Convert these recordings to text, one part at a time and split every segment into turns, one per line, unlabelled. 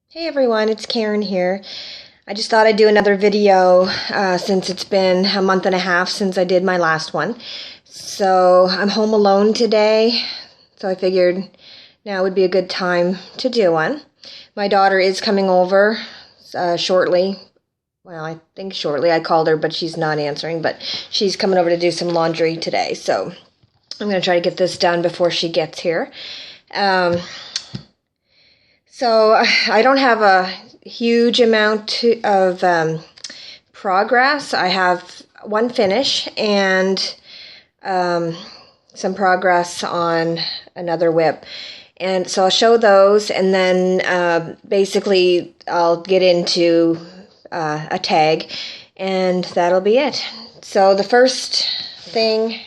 Hey everyone, it's Karen here. I just thought I'd do another video since it's been a month and a half since I did my last one. So I'm home alone today, so I figured now would be a good time to do one. My daughter is coming over shortly. Well, I think shortly. I called her, but she's not answering, but she's coming over to do some laundry today. So I'm going to try to get this done before she gets here. So I don't have a huge amount of progress. I have one finish and some progress on another WIP. And so I'll show those, and then basically I'll get into a tag, and that'll be it. So the first thing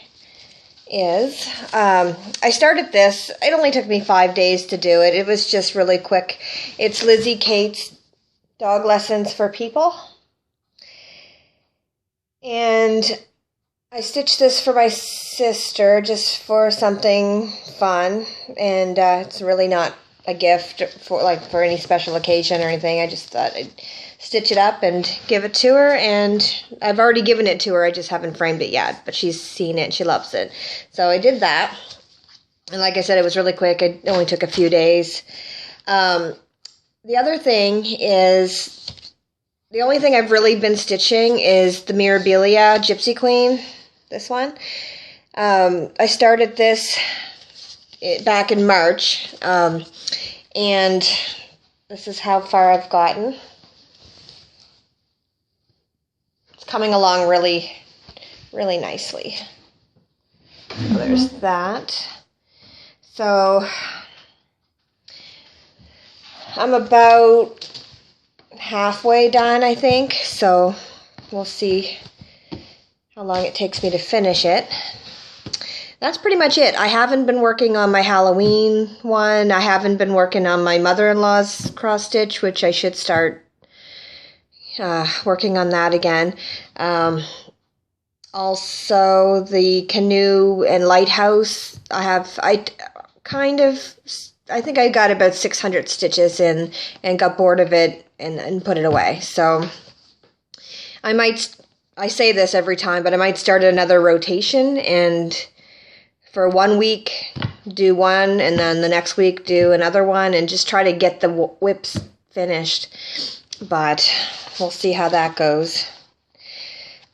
is I started this. It only took me 5 days to do it. It was just really quick. It's Lizzie Kate's Dog Lessons for People. And I stitched this for my sister just for something fun. And it's really not a gift for any special occasion or anything. I just thought I'd stitch it up and give it to her, and I've already given it to her. I just haven't framed it yet, but she's seen it and she loves it. So I did that, and like I said, it was really quick. It only took a few days. The other thing is, the only thing I've really been stitching is the Mirabilia Gypsy Queen, this one. I started this back in March, and this is how far I've gotten. It's coming along really, really nicely. So there's that. So I'm about halfway done, I think. So we'll see how long it takes me to finish it. That's pretty much it. I haven't been working on my Halloween one. I haven't been working on my mother-in-law's cross stitch, which I should start working on that again. Also, the canoe and lighthouse. I think I got about 600 stitches in and got bored of it and put it away. So I say this every time, but I might start another rotation, and for 1 week do one, and then the next week do another one, and just try to get the WIPs finished. But we'll see how that goes.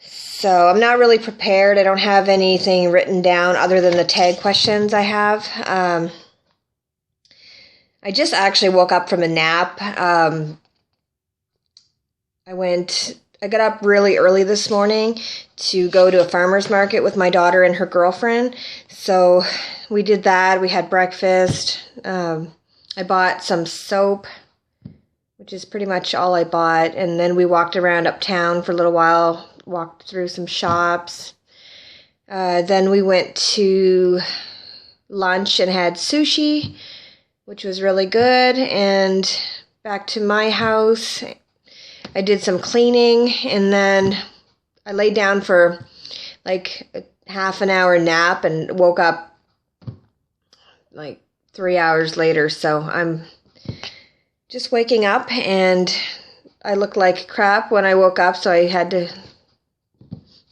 So I'm not really prepared. I don't have anything written down other than the tag questions I have. I just actually woke up from a nap. I got up really early this morning to go to a farmer's market with my daughter and her girlfriend. So we did that. We had breakfast. I bought some soap, which is pretty much all I bought. And then we walked around uptown for a little while, walked through some shops. Then we went to lunch and had sushi, which was really good. And back to my house. I did some cleaning, and then I laid down for like a half an hour nap and woke up like 3 hours later. So I'm just waking up, and I looked like crap when I woke up, so I had to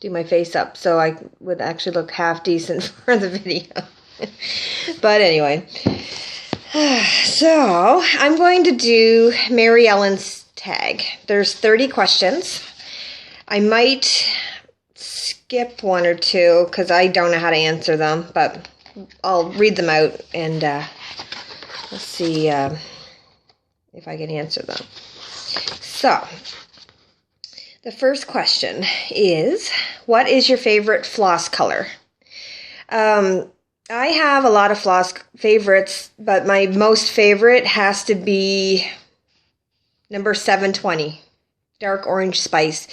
do my face up so I would actually look half decent for the video. But anyway, so I'm going to do Mary Ellen's tag. There's 30 questions. I might skip one or two because I don't know how to answer them, but I'll read them out and let's see if I can answer them. So, the first question is, what is your favorite floss color? I have a lot of floss favorites, but my most favorite has to be number 720, Dark Orange Spice.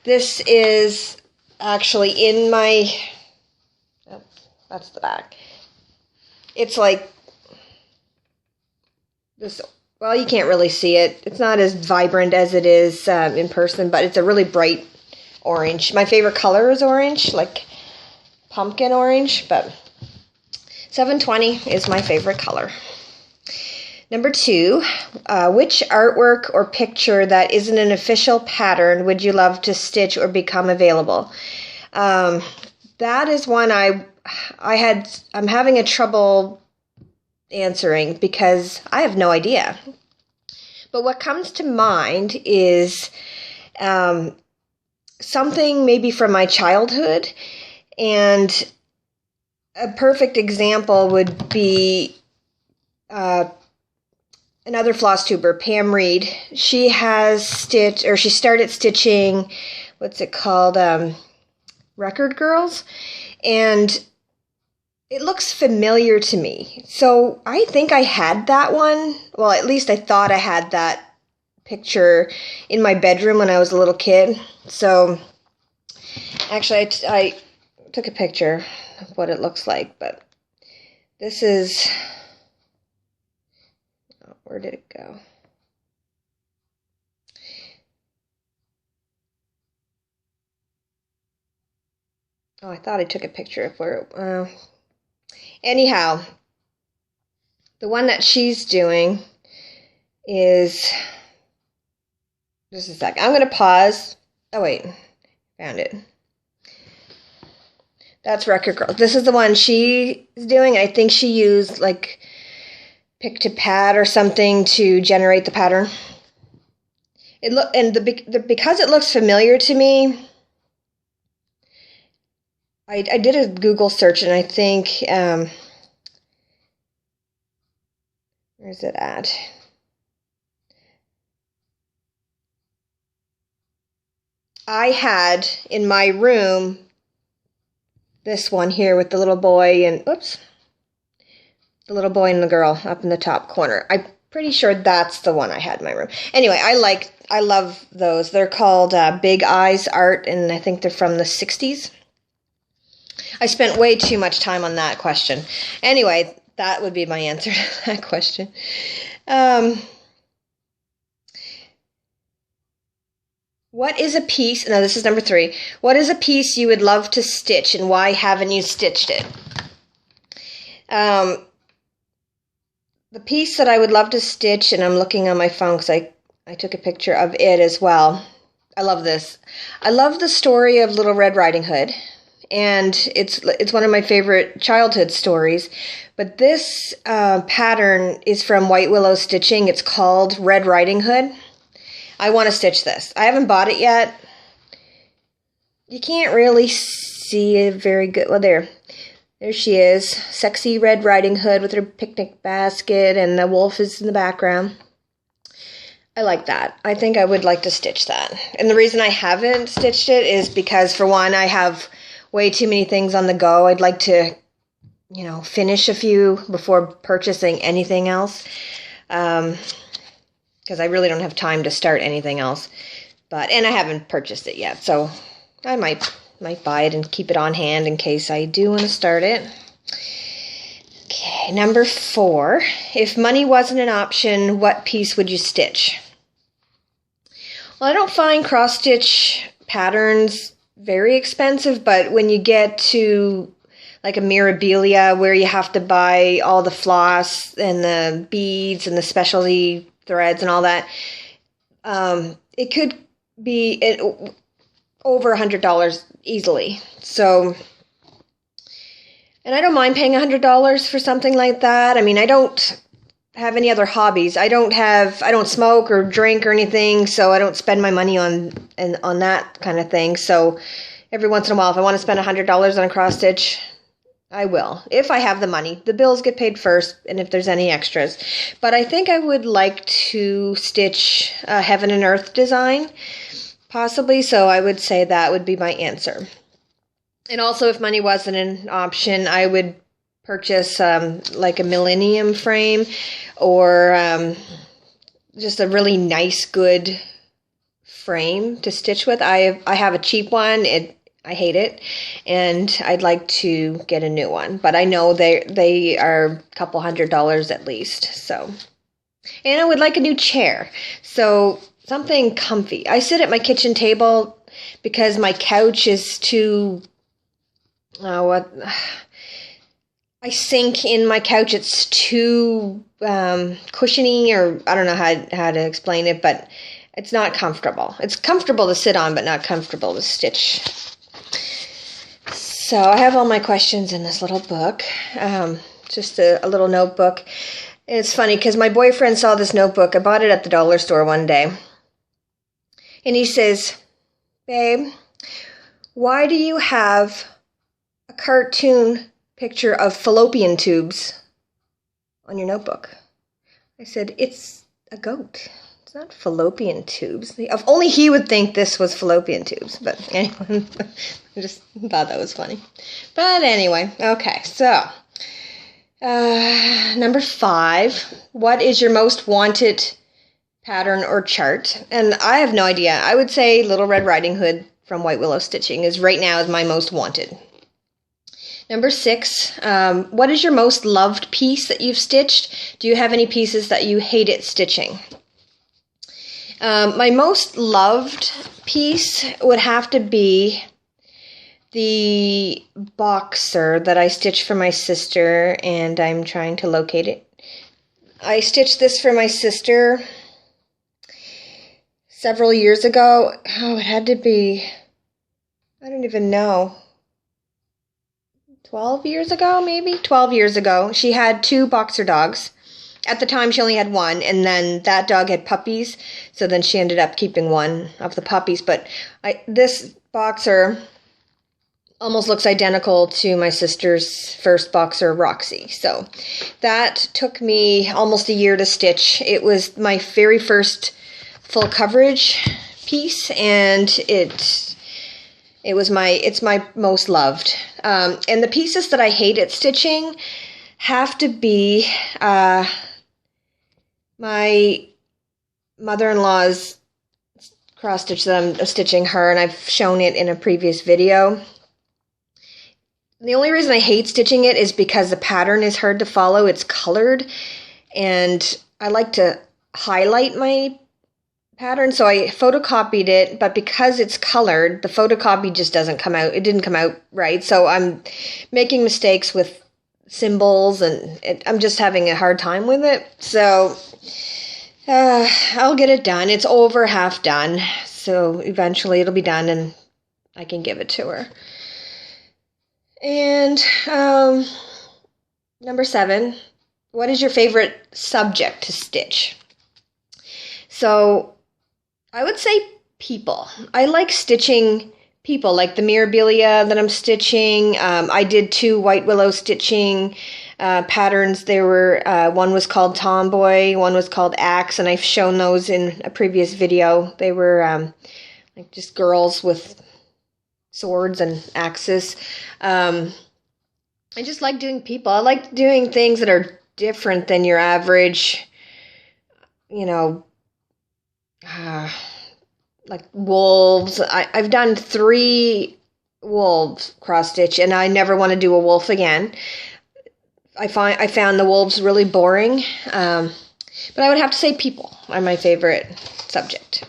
This is actually in my, oh, that's the back. It's like this, well, you can't really see it. It's not as vibrant as it is in person, but it's a really bright orange. My favorite color is orange, like pumpkin orange, but 720 is my favorite color. Number 2, which artwork or picture that isn't an official pattern would you love to stitch or become available? That is one I'm having a trouble answering because I have no idea. But what comes to mind is something maybe from my childhood, and a perfect example would be another floss tuber, Pam Reed. She started stitching, what's it called, Record Girls, and it looks familiar to me. So I think I had that one. Well, at least I thought I had that picture in my bedroom when I was a little kid. So actually I took a picture of what it looks like, but this is, where did it go? Oh, I thought I took a picture of where anyhow, the one that she's doing is, just a sec, I'm going to pause. Oh, wait, found it. That's Record Girl. This is the one she's doing. I think she used like pick to pad or something to generate the pattern. Because it looks familiar to me, I did a Google search, and I think, where's it at? I had in my room this one here with the little boy and, oops, the little boy and the girl up in the top corner. I'm pretty sure that's the one I had in my room. Anyway, I love those. They're called Big Eyes Art, and I think they're from the 60s. I spent way too much time on that question. Anyway, that would be my answer to that question. What is a piece, no, this is number 3. What is a piece you would love to stitch, and why haven't you stitched it? The piece that I would love to stitch, and I'm looking on my phone because I took a picture of it as well. I love this. I love the story of Little Red Riding Hood, and it's one of my favorite childhood stories. But this pattern is from White Willow Stitching. It's called Red Riding Hood. I want to stitch this. I haven't bought it yet. You can't really see it very good. Well, there she is. Sexy Red Riding Hood with her picnic basket, and the wolf is in the background. I like that. I think I would like to stitch that. And the reason I haven't stitched it is because, for one, I have way too many things on the go. I'd like to, finish a few before purchasing anything else. Because I really don't have time to start anything else. And I haven't purchased it yet, so I might buy it and keep it on hand in case I do want to start it. Okay, number 4. If money wasn't an option, what piece would you stitch? Well, I don't find cross-stitch patterns very expensive, but when you get to like a Mirabilia where you have to buy all the floss and the beads and the specialty threads and all that, it could be over $100 easily. So, and I don't mind paying $100 for something like that. I mean, I don't have any other hobbies. I don't smoke or drink or anything, so I don't spend my money on that kind of thing. So every once in a while, if I want to spend $100 on a cross stitch, I will, if I have the money. The bills get paid first, and if there's any extras. But I think I would like to stitch a Heaven and Earth design, possibly, so I would say that would be my answer. And also, if money wasn't an option, I would purchase like a Millennium frame, or just a really nice, good frame to stitch with. I have a cheap one. I hate it, and I'd like to get a new one. But I know they are a couple $100 at least. So, and I would like a new chair. So something comfy. I sit at my kitchen table because my couch is too I sink in my couch. It's too cushiony, or I don't know how to explain it, but it's not comfortable. It's comfortable to sit on, but not comfortable to stitch. So I have all my questions in this little book, just a little notebook. And it's funny because my boyfriend saw this notebook. I bought it at the dollar store one day. And he says, "Babe, why do you have a cartoon picture of fallopian tubes on your notebook?" I said, "It's a goat. It's not fallopian tubes." If only he would think this was fallopian tubes. But anyway, I just thought that was funny. But anyway, okay, so number 5. What is your most wanted pattern or chart? And I have no idea. I would say Little Red Riding Hood from White Willow Stitching is right now my most wanted. Number 6, what is your most loved piece that you've stitched? Do you have any pieces that you hated stitching? My most loved piece would have to be the boxer that I stitched for my sister, and I'm trying to locate it. I stitched this for my sister several years ago. Oh, it had to be, I don't even know, 12 years ago, maybe? 12 years ago. She had 2 boxer dogs. At the time, she only had 1, and then that dog had puppies, so then she ended up keeping 1 of the puppies. But this boxer almost looks identical to my sister's first boxer, Roxy. So that took me almost a year to stitch. It was my very first full coverage piece, and it's my most loved. And the pieces that I hate at stitching have to be my mother-in-law's cross stitch that I'm stitching her, and I've shown it in a previous video. The only reason I hate stitching it is because the pattern is hard to follow. It's colored, and I like to highlight my pattern, so I photocopied it, but because it's colored, the photocopy just doesn't come out. It didn't come out right, so I'm making mistakes with symbols, and I'm just having a hard time with it. So I'll get it done. It's over half done, so eventually it'll be done, and I can give it to her. And number 7, what is your favorite subject to stitch? So I would say people. I like stitching people, like the mirabilia that I'm stitching. I did 2 White Willow stitching patterns. They were one was called Tomboy, one was called Axe, and I've shown those in a previous video. They were like just girls with swords and axes. I just like doing people. I like doing things that are different than your average, like wolves. I've done 3 wolves cross stitch, and I never want to do a wolf again. I found the wolves really boring, but I would have to say people are my favorite subject.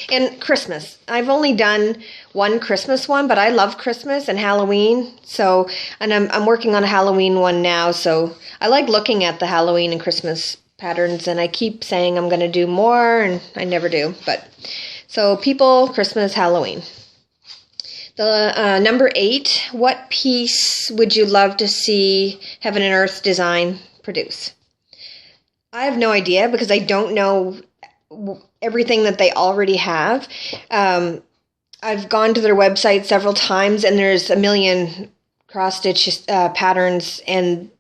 And Christmas. I've only done 1 Christmas one, but I love Christmas and Halloween. So, and I'm working on a Halloween one now. So I like looking at the Halloween and Christmas patterns, and I keep saying I'm going to do more, and I never do. But so people, Christmas, Halloween. The number 8. What piece would you love to see Heaven and Earth Design produce? I have no idea because I don't know everything that they already have. I've gone to their website several times, and there's a million cross-stitch patterns and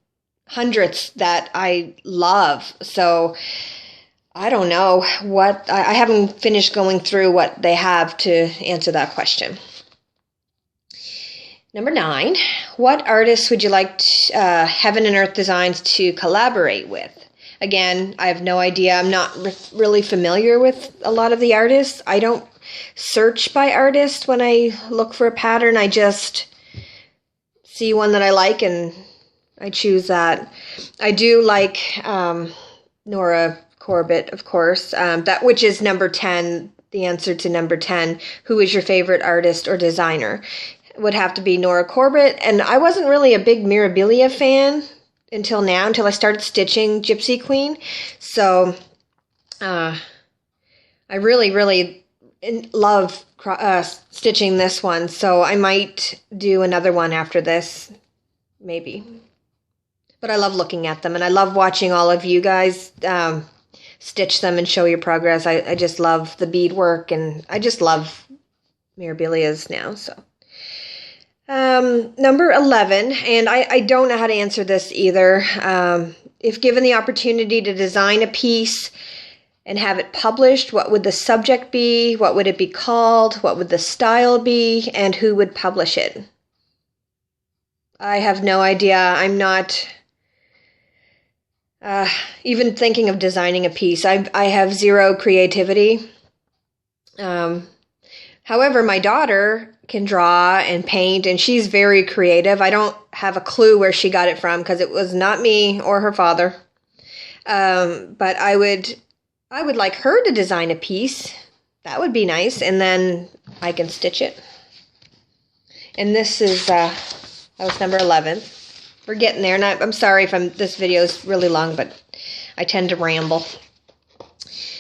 hundreds that I love. So I don't know what, I haven't finished going through what they have to answer that question. Number 9, what artists would you like Heaven and Earth Designs to collaborate with? Again, I have no idea. I'm not really familiar with a lot of the artists. I don't search by artist when I look for a pattern. I just see one that I like and I choose that. I do like Nora Corbett, of course, that which is number 10, the answer to number 10. Who is your favorite artist or designer? It would have to be Nora Corbett. And I wasn't really a big Mirabilia fan until now, until I started stitching Gypsy Queen. So I really, really love stitching this one. So I might do another one after this, maybe. But I love looking at them, and I love watching all of you guys stitch them and show your progress. I just love the beadwork, and I just love Mirabilias now. So number 11, and I don't know how to answer this either. If given the opportunity to design a piece and have it published, what would the subject be? What would it be called? What would the style be? And who would publish it? I have no idea. I'm not even thinking of designing a piece. I have zero creativity. However, my daughter can draw and paint, and she's very creative. I don't have a clue where she got it from, because it was not me or her father. But I would like her to design a piece. That would be nice, and then I can stitch it. And this is that was number 11. We're getting there, and I'm sorry if this video is really long, but I tend to ramble.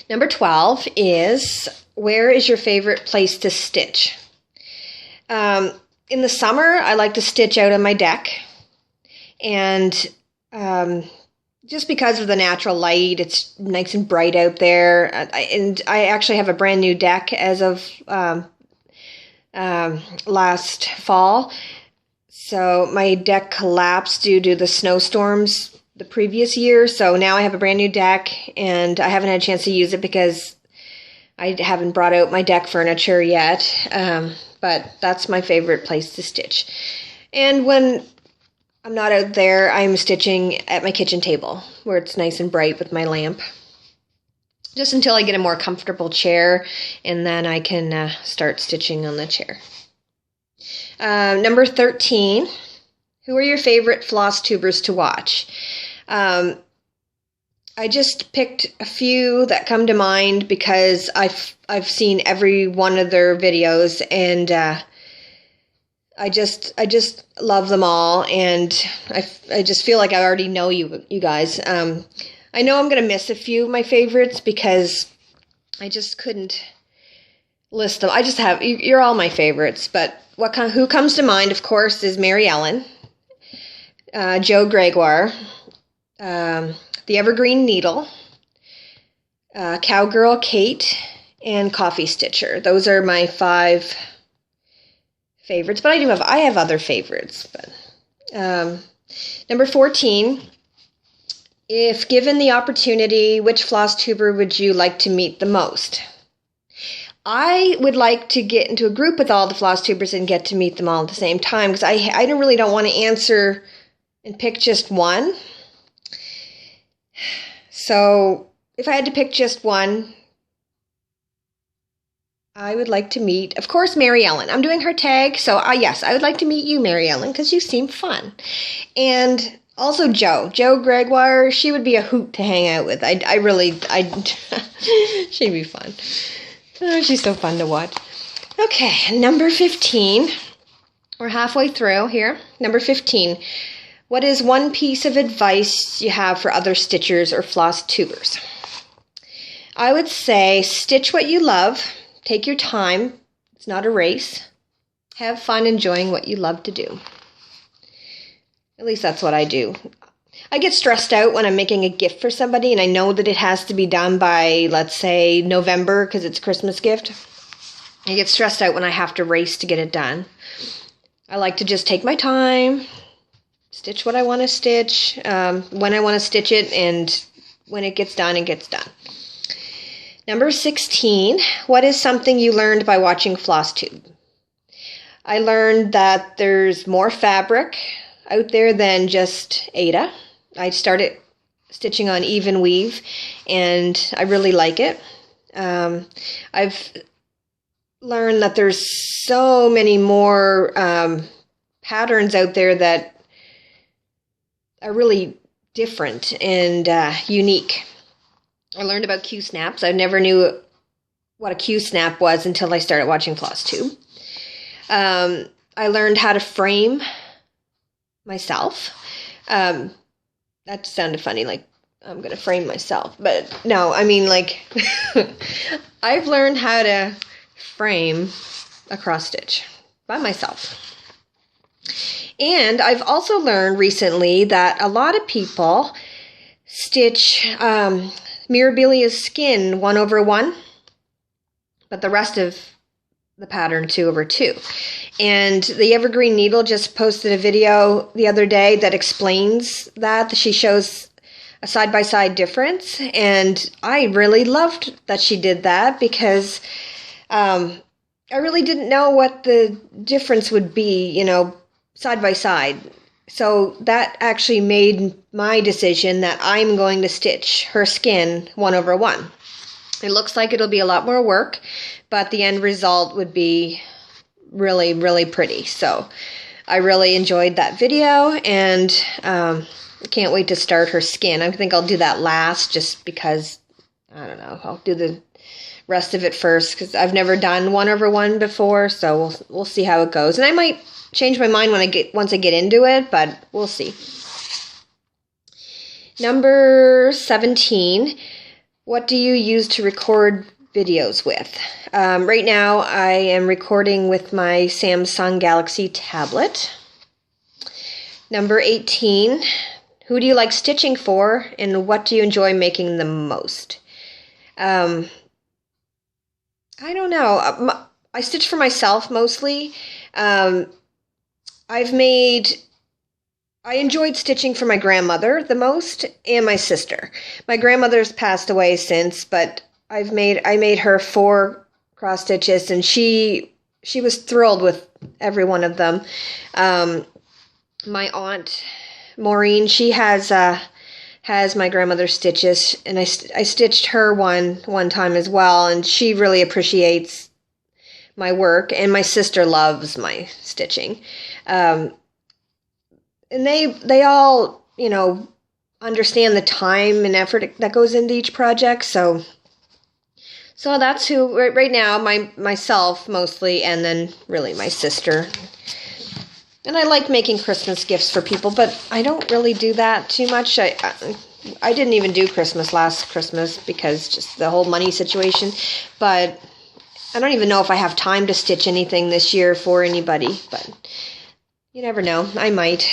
Number 12 is, where is your favorite place to stitch? In the summer, I like to stitch out on my deck, and just because of the natural light, it's nice and bright out there. And I actually have a brand new deck as of last fall. So my deck collapsed due to the snowstorms the previous year. So now I have a brand new deck, and I haven't had a chance to use it because I haven't brought out my deck furniture yet. But that's my favorite place to stitch. And when I'm not out there, I'm stitching at my kitchen table, where it's nice and bright with my lamp. Just until I get a more comfortable chair, and then I can start stitching on the chair. Number 13, who are your favorite floss tubers to watch? I just picked a few that come to mind because I've seen every one of their videos, and I just love them all, and I just feel like I already know you guys. I know I'm gonna miss a few of my favorites because I just couldn't list them. I just have, you're all my favorites, but who comes to mind, of course, is Mary Ellen, Joe Gregoire, the Evergreen Needle, Cowgirl Kate, and Coffee Stitcher. Those are my 5 favorites, but I have other favorites. But number 14, if given the opportunity, which floss tuber would you like to meet the most? I would like to get into a group with all the floss tubers and get to meet them all at the same time, because I really don't want to answer and pick just one. So if I had to pick just one, I would like to meet, of course, Mary Ellen. I'm doing her tag, so yes, I would like to meet you, Mary Ellen, because you seem fun. And also Joe Gregoire, she would be a hoot to hang out with. She'd be fun. Oh, she's so fun to watch. Okay, number 15. We're halfway through here. Number 15. What is one piece of advice you have for other stitchers or floss tubers? I would say stitch what you love. Take your time. It's not a race. Have fun enjoying what you love to do. At least that's what I do. I get stressed out when I'm making a gift for somebody and I know that it has to be done by, let's say, November because it's a Christmas gift. I get stressed out when I have to race to get it done. I like to just take my time, stitch what I want to stitch, when I want to stitch it, and when it gets done, it gets done. Number 16, what is something you learned by watching Floss Tube? I learned that there's more fabric out there than just Aida. I started stitching on even weave, and I really like it. I've learned that there's so many more patterns out there that are really different and unique. I learned about Q-snaps. I never knew what a Q-snap was until I started watching Floss Tube. I learned how to frame myself. That sounded funny, like I'm going to frame myself. But no, I mean, like, I've learned how to frame a cross stitch by myself. And I've also learned recently that a lot of people stitch Mirabilia's skin 1/1, but the rest of the pattern 2/2. And the Evergreen Needle just posted a video the other day that explains that. She shows a side-by-side difference, and I really loved that she did that because I really didn't know what the difference would be, you know, side by side. So that actually made my decision that I'm going to stitch her skin 1/1. It looks like it'll be a lot more work, but the end result would be really, really pretty. So I really enjoyed that video, and can't wait to start her skin. I think I'll do that last just because, I don't know, I'll do the rest of it first because I've never done 1/1 before, so we'll see how it goes. And I might change my mind once I get into it, but we'll see. Number 17, what do you use to record videos with? Right now I am recording with my Samsung Galaxy tablet. Number 18, who do you like stitching for, and what do you enjoy making the most? I don't know. I stitch for myself mostly. I enjoyed stitching for my grandmother the most and my sister. My grandmother's passed away since, but I made her 4 cross stitches, and she was thrilled with every one of them. My aunt Maureen, she has my grandmother's stitches, and I stitched her one time as well, and she really appreciates my work, and my sister loves my stitching. And they all, you know, understand the time and effort that goes into each project, so that's who right now, myself mostly, and then really my sister. And I like making Christmas gifts for people, but I don't really do that too much. I didn't even do Christmas last Christmas because just the whole money situation. But I don't even know if I have time to stitch anything this year for anybody. But you never know. I might.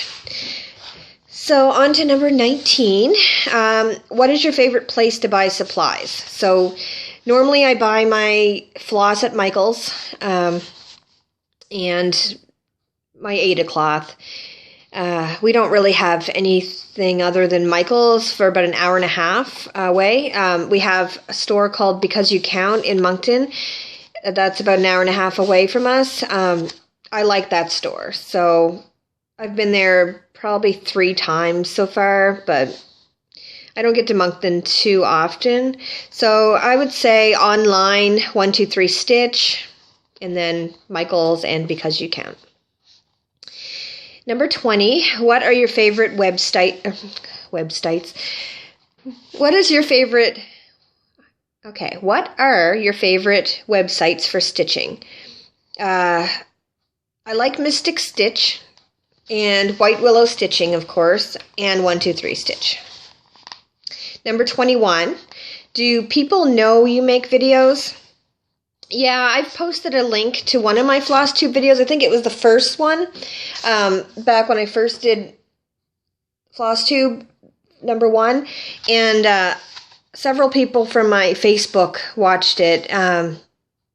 So on to number 19. What is your favorite place to buy supplies? So normally I buy my floss at Michael's and my Ada cloth. We don't really have anything other than Michael's for about an hour and a half away. We have a store called Because You Count in Moncton. That's about an hour and a half away from us. I like that store. So I've been there probably 3 times so far, but I don't get to Moncton too often. So I would say online, 123 Stitch, and then Michael's and Because You Count. Number 20, what are your favorite websites? What are your favorite websites for stitching? I like Mystic Stitch and White Willow Stitching, of course, and 123 Stitch. Number 21, do people know you make videos? Yeah, I've posted a link to one of my Floss Tube videos. I think it was the first one, back when I first did Floss Tube number 1, and several people from my Facebook watched it,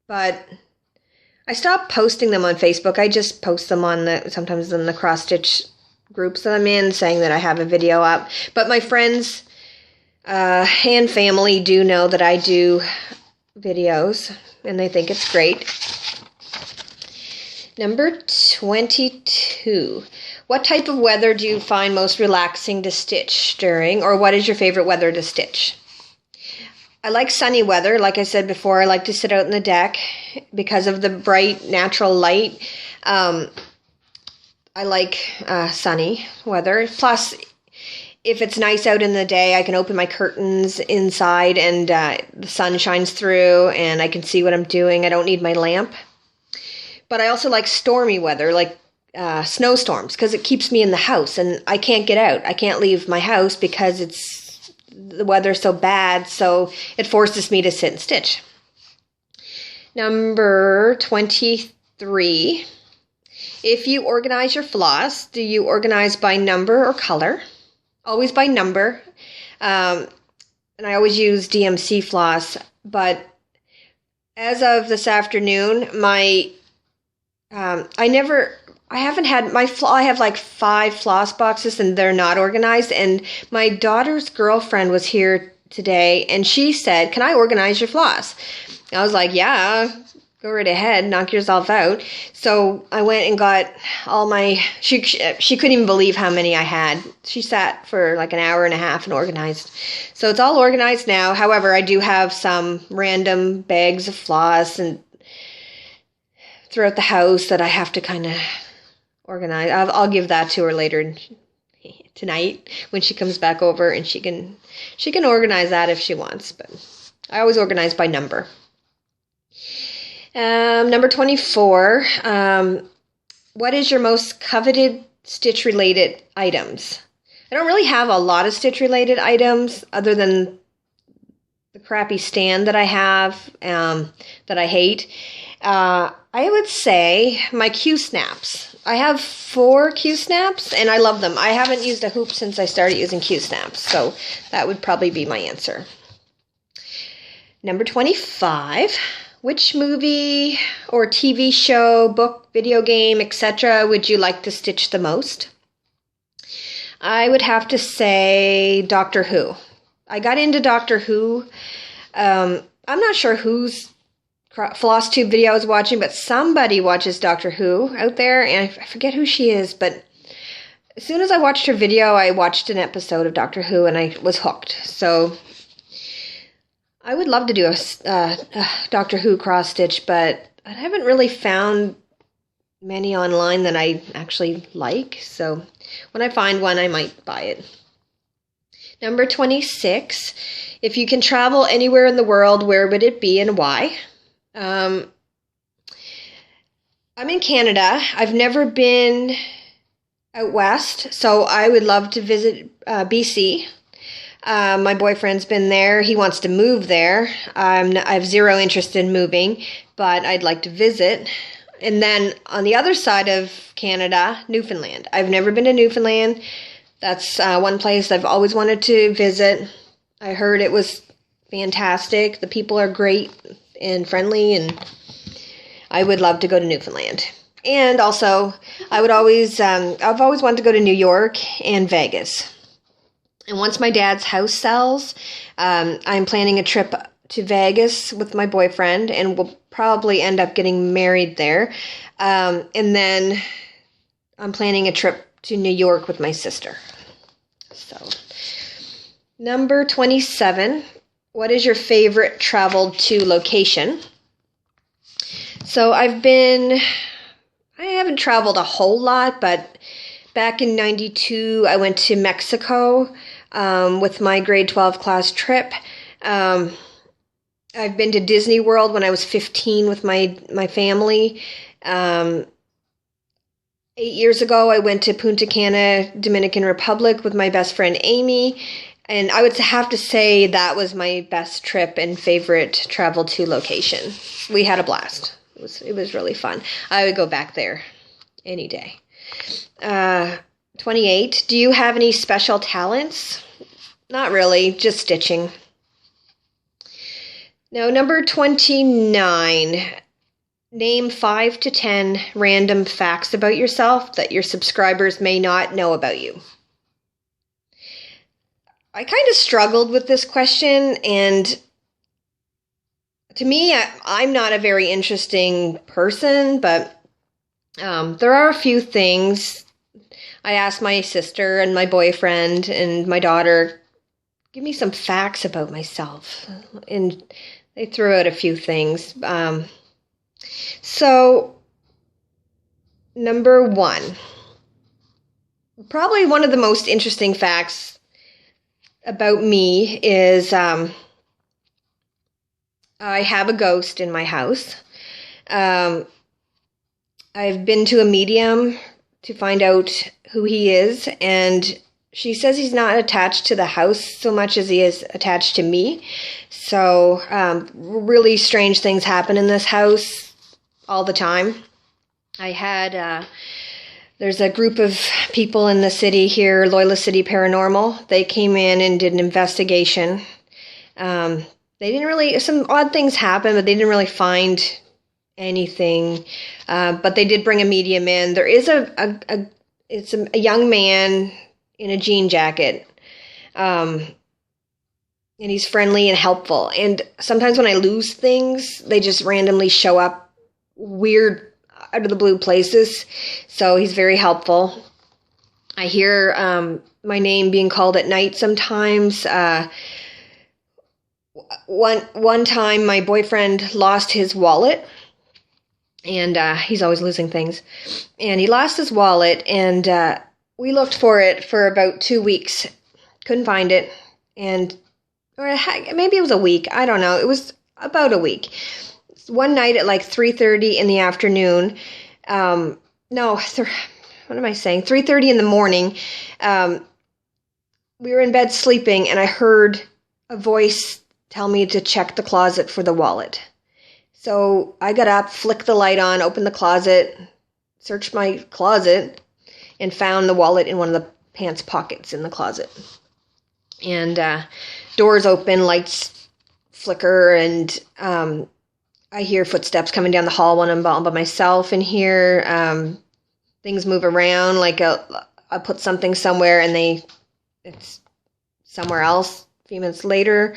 but I stopped posting them on Facebook. I just post them on sometimes in the cross-stitch groups that I'm in, saying that I have a video up. But my friends and family do know that I do videos, and they think it's great. Number 22. What type of weather do you find most relaxing to stitch during, or what is your favorite weather to stitch? I like sunny weather. Like I said before, I like to sit out in the deck because of the bright natural light. I like sunny weather. Plus, if it's nice out in the day, I can open my curtains inside and the sun shines through and I can see what I'm doing. I don't need my lamp. But I also like stormy weather. Like snowstorms because it keeps me in the house and I can't get out. I can't leave my house because the weather's so bad, so it forces me to sit and stitch. Number 23. If you organize your floss, do you organize by number or color? Always by number. And I always use DMC floss, but as of this afternoon, I have like 5 floss boxes and they're not organized. And my daughter's girlfriend was here today and she said, "Can I organize your floss?" I was like, "Yeah, go right ahead, knock yourself out." So I went and got all she couldn't even believe how many I had. She sat for like an hour and a half and organized. So it's all organized now. However, I do have some random bags of floss and throughout the house that I have to kind of organize. I'll give that to her later tonight when she comes back over, and she can organize that if she wants. But I always organize by number. Number 24. What is your most coveted stitch-related items? I don't really have a lot of stitch-related items other than the crappy stand that I have that I hate. I would say my Q-snaps. I have 4 Q-snaps, and I love them. I haven't used a hoop since I started using Q-snaps, so that would probably be my answer. Number 25. Which movie or TV show, book, video game, etc. would you like to stitch the most? I would have to say Doctor Who. I got into Doctor Who. I'm not sure whose Floss Tube video I was watching, but somebody watches Doctor Who out there, and I forget who she is, but as soon as I watched her video, I watched an episode of Doctor Who, and I was hooked. So I would love to do a Doctor Who cross stitch, but I haven't really found many online that I actually like. So when I find one, I might buy it. Number 26. If you can travel anywhere in the world, where would it be and why? I'm in Canada. I've never been out west, so I would love to visit BC. My boyfriend's been there. He wants to move there. I have zero interest in moving, but I'd like to visit. And then on the other side of Canada, Newfoundland. I've never been to Newfoundland. That's one place I've always wanted to visit. I heard it was fantastic. The people are great and friendly, and I would love to go to Newfoundland. And also, I've always wanted to go to New York and Vegas. And once my dad's house sells, I'm planning a trip to Vegas with my boyfriend, and we'll probably end up getting married there. And then I'm planning a trip to New York with my sister. So, number 27. What is your favorite traveled to location? So I haven't traveled a whole lot, but back in 92, I went to Mexico with my grade 12 class trip. I've been to Disney World when I was 15 with my family. 8 years ago, I went to Punta Cana, Dominican Republic with my best friend Amy. And I would have to say that was my best trip and favorite travel to location. We had a blast. It was really fun. I would go back there any day. 28. Do you have any special talents? Not really, just stitching. Now, number 29. Name 5 to 10 random facts about yourself that your subscribers may not know about you. I kind of struggled with this question, and to me, I'm not a very interesting person, but there are a few things. I asked my sister and my boyfriend and my daughter, give me some facts about myself, and they threw out a few things. So, number 1, probably one of the most interesting facts about me is I have a ghost in my house. I've been to a medium to find out who he is, and she says he's not attached to the house so much as he is attached to me. So really strange things happen in this house all the time. I had, there's a group of people in the city here, Loyola City Paranormal. They came in and did an investigation. They didn't really, some odd things happened, but they didn't really find anything. But they did bring a medium in. There is it's a young man in a jean jacket. And he's friendly and helpful. And sometimes when I lose things, they just randomly show up weird, out of the blue places. So he's very helpful. I hear my name being called at night sometimes. One time my boyfriend lost his wallet, and he's always losing things. And he lost his wallet, and we looked for it for about 2 weeks. Couldn't find it. Or maybe it was a week. I don't know. It was about a week. One night at like 3:30 in the afternoon. What am I saying? 3:30 in the morning. We were in bed sleeping, and I heard a voice tell me to check the closet for the wallet. So I got up, flicked the light on, opened the closet, searched my closet, and found the wallet in one of the pants pockets in the closet. And doors open, lights flicker, and I hear footsteps coming down the hall when I'm by myself in here. Things move around, like I put something somewhere and it's somewhere else a few minutes later.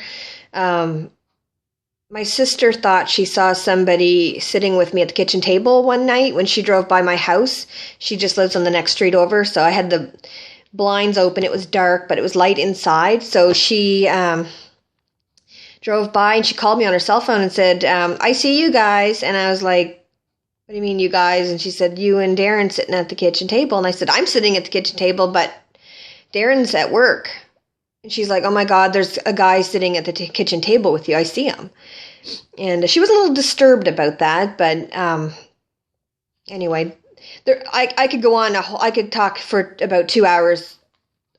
My sister thought she saw somebody sitting with me at the kitchen table one night when she drove by my house. She just lives on the next street over, so I had the blinds open. It was dark, but it was light inside. So she drove by and she called me on her cell phone and said, I see you guys. And I was like, what do you mean you guys? And she said, you and Darren sitting at the kitchen table. And I said, I'm sitting at the kitchen table, but Darren's at work. And she's like, oh my God, there's a guy sitting at the kitchen table with you. I see him. And she was a little disturbed about that. But anyway, I could go on. I could talk for about 2 hours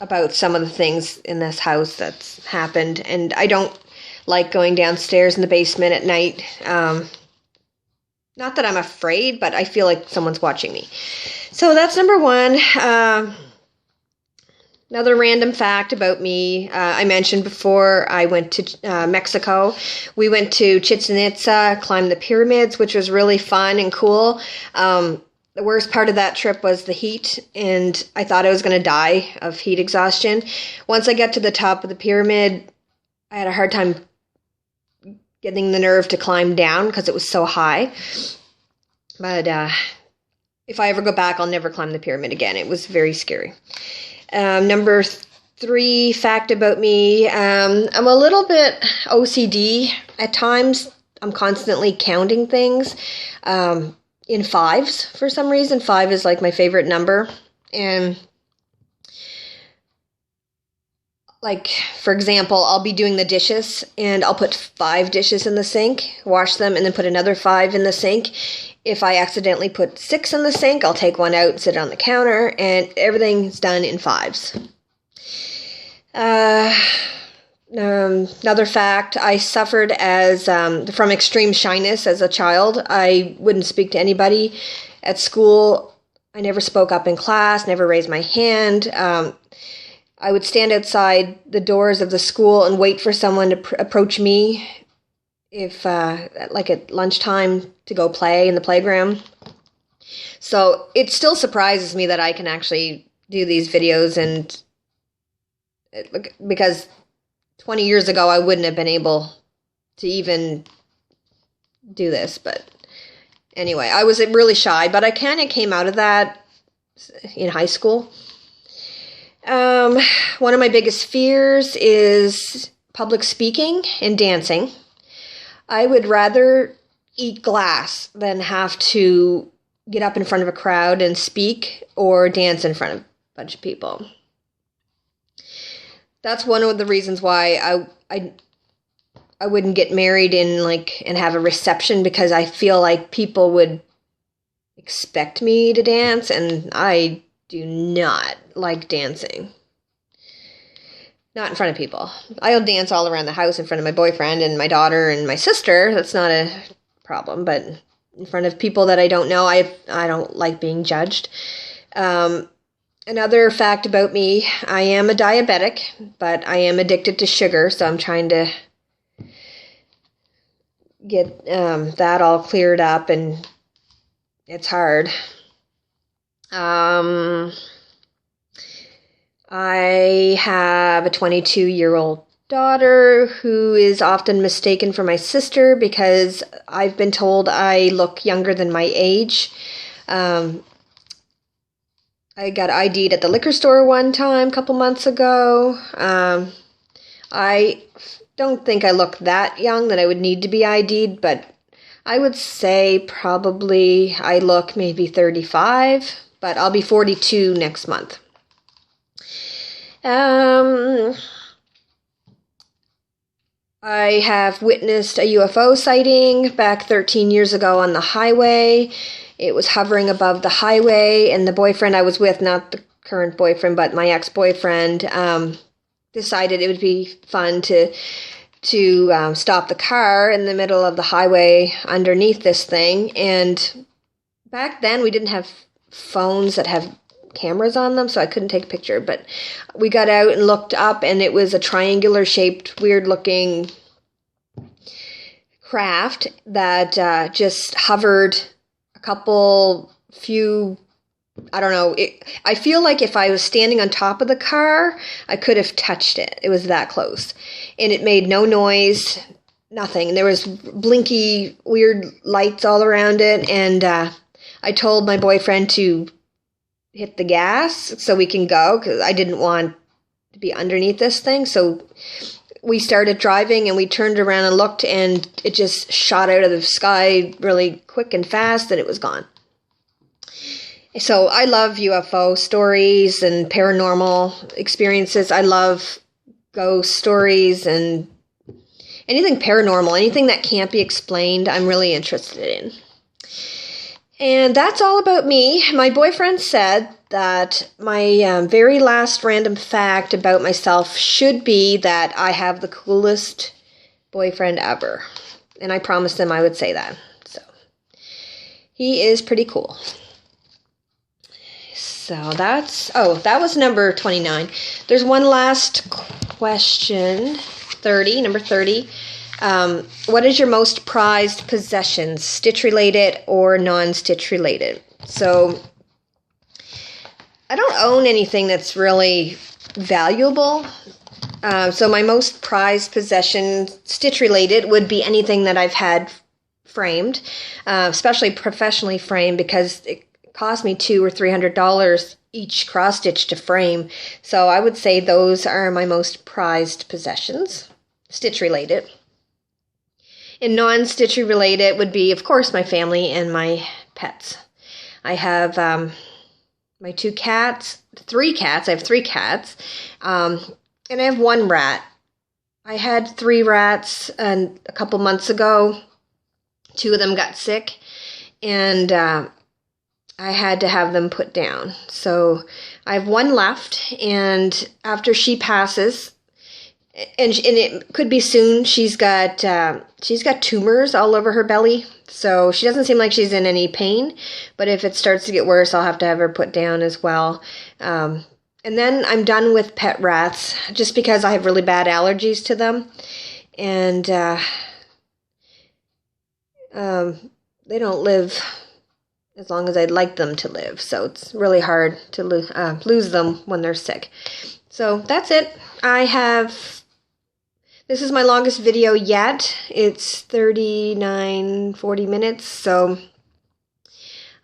about some of the things in this house that's happened. And I don't like going downstairs in the basement at night. Not that I'm afraid, but I feel like someone's watching me. So that's number one. Another random fact about me, I mentioned before, I went to Mexico. We went to Chichen Itza, climbed the pyramids, which was really fun and cool. The worst part of that trip was the heat, and I thought I was going to die of heat exhaustion. Once I got to the top of the pyramid, I had a hard time getting the nerve to climb down because it was so high. But if I ever go back, I'll never climb the pyramid again. It was very scary. Number 3 fact about me, I'm a little bit OCD at times. I'm constantly counting things in 5s for some reason. 5 is like my favorite number. And like, for example, I'll be doing the dishes and I'll put 5 dishes in the sink, wash them, and then put another 5 in the sink. If I accidentally put 6 in the sink, I'll take one out and sit it on the counter, and everything's done in 5s. Another fact, I suffered from extreme shyness as a child. I wouldn't speak to anybody at school. I never spoke up in class, never raised my hand. I would stand outside the doors of the school and wait for someone to approach me if like at lunchtime to go play in the playground. So it still surprises me that I can actually do these videos, and because 20 years ago I wouldn't have been able to even do this. But anyway, I was really shy, but I kind of came out of that in high school. One of my biggest fears is public speaking and dancing. I would rather eat glass than have to get up in front of a crowd and speak or dance in front of a bunch of people. That's one of the reasons why I wouldn't get married and have a reception, because I feel like people would expect me to dance, and I do not like dancing. Not in front of people. I'll dance all around the house in front of my boyfriend and my daughter and my sister. That's not a problem. But in front of people that I don't know, I don't like being judged. Another fact about me, I am a diabetic, but I am addicted to sugar, so I'm trying to get that all cleared up, and it's hard. I have a 22-year-old daughter who is often mistaken for my sister because I've been told I look younger than my age. I got ID'd at the liquor store one time a couple months ago. I don't think I look that young that I would need to be ID'd, but I would say probably I look maybe 35, but I'll be 42 next month. I have witnessed a UFO sighting back 13 years ago on the highway. It was hovering above the highway, and the boyfriend I was with, not the current boyfriend, but my ex-boyfriend, decided it would be fun to stop the car in the middle of the highway underneath this thing. And back then we didn't have phones that have cameras on them, so I couldn't take a picture, but we got out and looked up, and it was a triangular shaped, weird looking craft that just hovered I don't know, I feel like if I was standing on top of the car, I could have touched it. It was that close. And it made no noise, nothing. There was blinky, weird lights all around it, and I told my boyfriend to hit the gas so we can go, because I didn't want to be underneath this thing. So we started driving, and we turned around and looked, and it just shot out of the sky really quick and fast, and it was gone. So I love UFO stories and paranormal experiences. I love ghost stories and anything paranormal, anything that can't be explained, I'm really interested in. And that's all about me. My boyfriend said that my very last random fact about myself should be that I have the coolest boyfriend ever. And I promised him I would say that. So he is pretty cool. So that was number 29. There's one last question, number 30. What is your most prized possession, stitch related or non-stitch related? So I don't own anything that's really valuable. So my most prized possession, stitch related, would be anything that I've had framed, especially professionally framed, because it cost me $200 or $300 each cross stitch to frame. So I would say those are my most prized possessions, stitch related. And non-stitch related would be, of course, my family and my pets. I have my three cats. I have 3 cats, and I have 1 rat. I had 3 rats a couple months ago. 2 of them got sick, and I had to have them put down. So I have 1 left, and after she passes, and it could be soon, she's got tumors all over her belly. So she doesn't seem like she's in any pain, but if it starts to get worse, I'll have to have her put down as well. And then I'm done with pet rats, just because I have really bad allergies to them, and they don't live as long as I'd like them to live. So it's really hard to lose them when they're sick. So that's it. This is my longest video yet. It's 40 minutes. So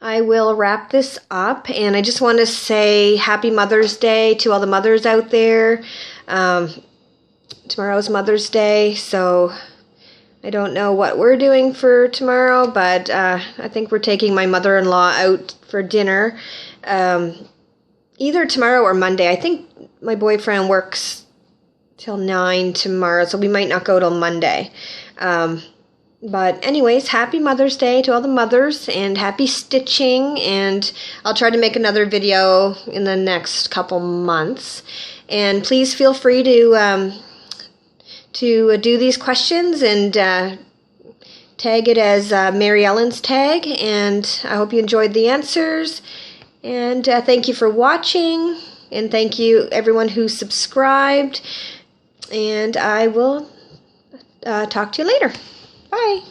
I will wrap this up. And I just want to say Happy Mother's Day to all the mothers out there. Tomorrow's Mother's Day. So I don't know what we're doing for tomorrow, but I think we're taking my mother-in-law out for dinner either tomorrow or Monday. I think my boyfriend works till 9 tomorrow, so we might not go till Monday. But anyways, happy Mother's Day to all the mothers, and happy stitching, and I'll try to make another video in the next couple months. And please feel free to do these questions and tag it as Mary Ellen's tag, and I hope you enjoyed the answers. And thank you for watching, and thank you everyone who subscribed, and I will talk to you later. Bye.